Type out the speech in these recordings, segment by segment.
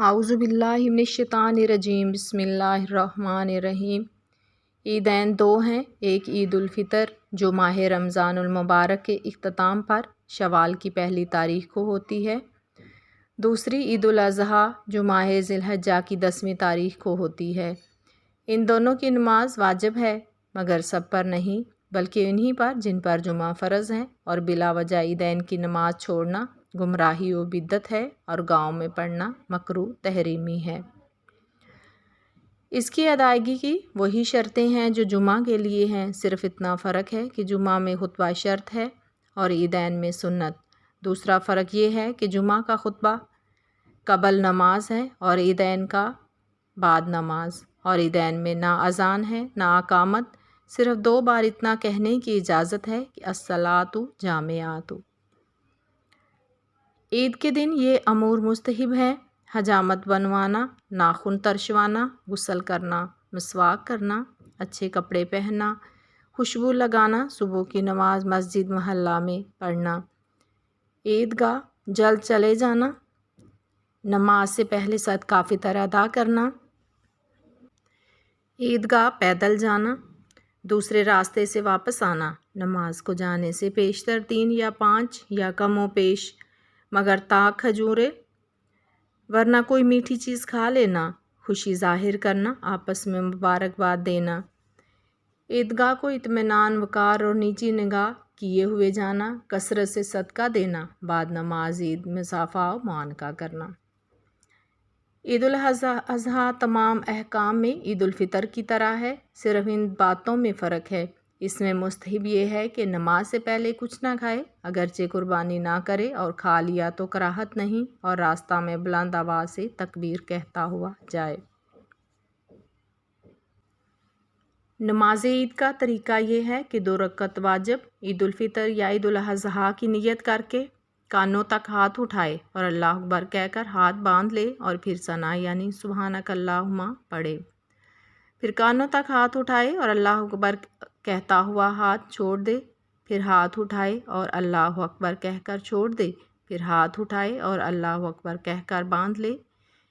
اعوذ باللہ من الشیطان الرجیم بسم اللہ الرحمن الرحیم۔ عیدین دو ہیں، ایک عید الفطر جو ماہ رمضان المبارک کے اختتام پر شوال کی پہلی تاریخ کو ہوتی ہے، دوسری عید الاضحیٰ جو ماہ ذی الحجہ کی 10ویں تاریخ کو ہوتی ہے۔ ان دونوں کی نماز واجب ہے مگر سب پر نہیں، بلکہ انہی پر جن پر جمعہ فرض ہیں، اور بلا وجہ عیدین کی نماز چھوڑنا گمراہی و بدعت ہے اور گاؤں میں پڑھنا مکروہ تحریمی ہے۔ اس کی ادائیگی کی وہی شرطیں ہیں جو جمعہ کے لیے ہیں، صرف اتنا فرق ہے کہ جمعہ میں خطبہ شرط ہے اور عیدین میں سنت۔ دوسرا فرق یہ ہے کہ جمعہ کا خطبہ قبل نماز ہے اور عیدین کا بعد نماز، اور عیدین میں نہ اذان ہے نہ اقامت، صرف 2 بار اتنا کہنے کی اجازت ہے کہ الصلاۃ جامعۃ۔ عید کے دن یہ امور مستحب ہیں: حجامت بنوانا، ناخن ترشوانا، غسل کرنا، مسواک کرنا، اچھے کپڑے پہننا، خوشبو لگانا، صبح کی نماز مسجد محلہ میں پڑھنا، عیدگاہ جلد چلے جانا، نماز سے پہلے صدقہ فطر ادا کرنا، عیدگاہ پیدل جانا، دوسرے راستے سے واپس آنا، نماز کو جانے سے پیشتر 3 یا 5 یا کم و بیش مگر تاک کھجوریں ورنہ کوئی میٹھی چیز کھا لینا، خوشی ظاہر کرنا، آپس میں مبارکباد دینا، عیدگاہ کو اطمینان، وقار اور نیچی نگاہ کیے ہوئے جانا، کثرت سے صدقہ دینا، بعد نماز عید مصافحہ و معانقہ کرنا۔ عید الاضحیٰ تمام احکام میں عید الفطر کی طرح ہے، صرف ان باتوں میں فرق ہے۔ اس میں مستحب یہ ہے کہ نماز سے پہلے کچھ نہ کھائے، اگرچہ قربانی نہ کرے، اور کھا لیا تو کراہت نہیں، اور راستہ میں بلند آواز سے تکبیر کہتا ہوا جائے۔ نماز عید کا طریقہ یہ ہے کہ 2 رکعت واجب عید الفطر یا عید الاضحیٰ کی نیت کر کے کانوں تک ہاتھ اٹھائے اور اللہ اکبر کہہ کر ہاتھ باندھ لے، اور پھر ثنا یعنی سبحانک اللہم پڑھے۔ پھر کانوں تک ہاتھ اٹھائے اور اللہ اکبر کہتا ہوا ہاتھ چھوڑ دے، پھر ہاتھ اٹھائے اور اللہ اکبر کہہ کر چھوڑ دے، پھر ہاتھ اٹھائے اور اللہ اکبر کہہ کر باندھ لے۔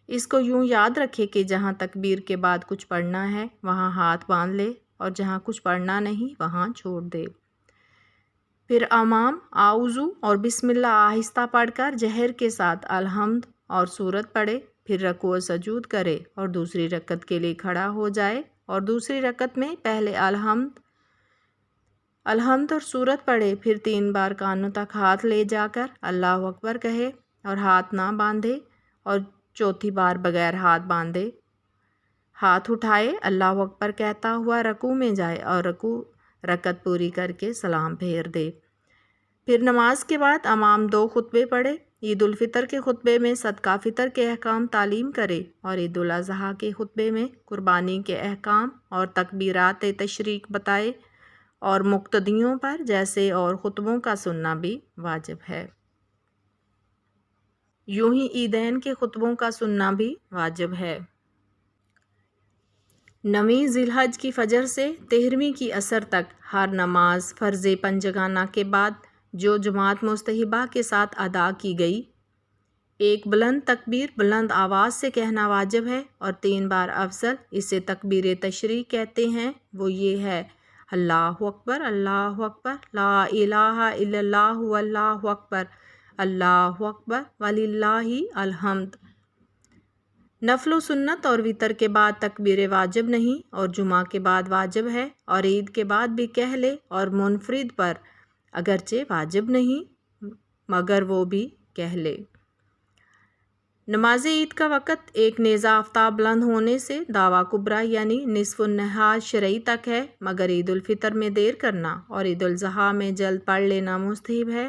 اس کو یوں یاد رکھے کہ جہاں تکبیر کے بعد کچھ پڑھنا ہے وہاں ہاتھ باندھ لے، اور جہاں کچھ پڑھنا نہیں وہاں چھوڑ دے۔ پھر امام اعوذ اور بسم اللہ آہستہ پڑھ کر جہر کے ساتھ الحمد اور سورت پڑھے، پھر رکوع و سجود کرے اور دوسری رکعت کے لیے کھڑا ہو جائے، اور دوسری رکعت میں پہلے الحمد اور سورت پڑھے، پھر 3 بار کانوں تک ہاتھ لے جا کر اللہ اکبر کہے اور ہاتھ نہ باندھے، اور چوتھی بار بغیر ہاتھ باندھے ہاتھ اٹھائے اللہ اکبر کہتا ہوا رکوع میں جائے اور رکعت پوری کر کے سلام پھیر دے۔ پھر نماز کے بعد امام 2 خطبے پڑھے، عید الفطر کے خطبے میں صدقہ فطر کے احکام تعلیم کرے، اور عید الاضحیٰ کے خطبے میں قربانی کے احکام اور تکبیرات تشریق بتائے، اور مقتدیوں پر جیسے اور خطبوں کا سننا بھی واجب ہے، یوں ہی عیدین کے خطبوں کا سننا بھی واجب ہے۔ 9ویں ذی الحجہ کی فجر سے 13ویں کی عصر تک ہر نماز فرض پنجگانہ کے بعد جو جماعت مستحبہ کے ساتھ ادا کی گئی، ایک بلند تکبیر بلند آواز سے کہنا واجب ہے، اور 3 بار افضل اسے تکبیر تشریق کہتے ہیں، وہ یہ ہے: اللہ اکبر لا الہ الا اللہ واللہ اکبر، اللہ اکبر وللہ الحمد۔ نفل و سنت اور وتر کے بعد تکبیر واجب نہیں، اور جمعہ کے بعد واجب ہے، اور عید کے بعد بھی کہہ لے، اور منفرد پر اگرچہ واجب نہیں مگر وہ بھی کہہ لے۔ نماز عید کا وقت ایک نیزہ آفتاب بلند ہونے سے دعویٰ کبریٰ یعنی نصف النہار شرعی تک ہے، مگر عید الفطر میں دیر کرنا اور عید الاضحیٰ میں جلد پڑھ لینا مستحب ہے،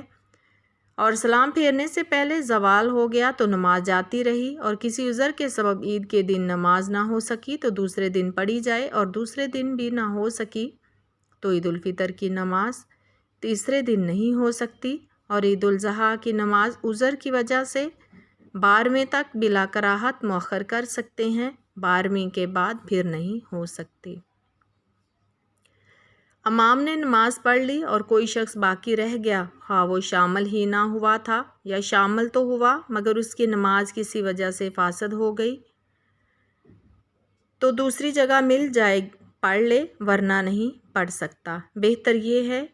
اور سلام پھیرنے سے پہلے زوال ہو گیا تو نماز جاتی رہی، اور کسی عذر کے سبب عید کے دن نماز نہ ہو سکی تو دوسرے دن پڑھی جائے، اور دوسرے دن بھی نہ ہو سکی تو عید الفطر کی نماز تیسرے دن نہیں ہو سکتی، اور عید الاضحیٰ کی نماز عذر کی وجہ سے 12ویں تک بلا کراہت مؤخر کر سکتے ہیں، 12ویں کے بعد پھر نہیں ہو سکتی۔ امام نے نماز پڑھ لی اور کوئی شخص باقی رہ گیا، خواہ وہ شامل ہی نہ ہوا تھا یا شامل تو ہوا مگر اس کی نماز کسی وجہ سے فاسد ہو گئی، تو دوسری جگہ مل جائے پڑھ لے ورنہ نہیں پڑھ سکتا۔ بہتر یہ ہے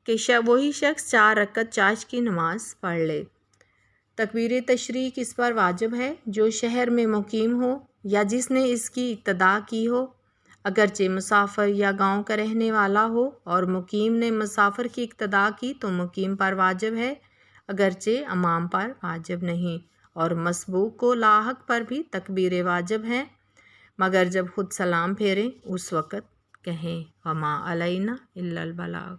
کہ وہی شخص 4 رکعت چاشت کی نماز پڑھ لے۔ تکبیر تشریق اس پر واجب ہے جو شہر میں مقیم ہو یا جس نے اس کی ابتدا کی ہو، اگرچہ مسافر یا گاؤں کا رہنے والا ہو، اور مقیم نے مسافر کی ابتدا کی تو مقیم پر واجب ہے اگرچہ امام پر واجب نہیں، اور مسبوق کو لاحق پر بھی تکبیر واجب ہے مگر جب خود سلام پھیریں اس وقت کہیں وما علینا الا البلاغ۔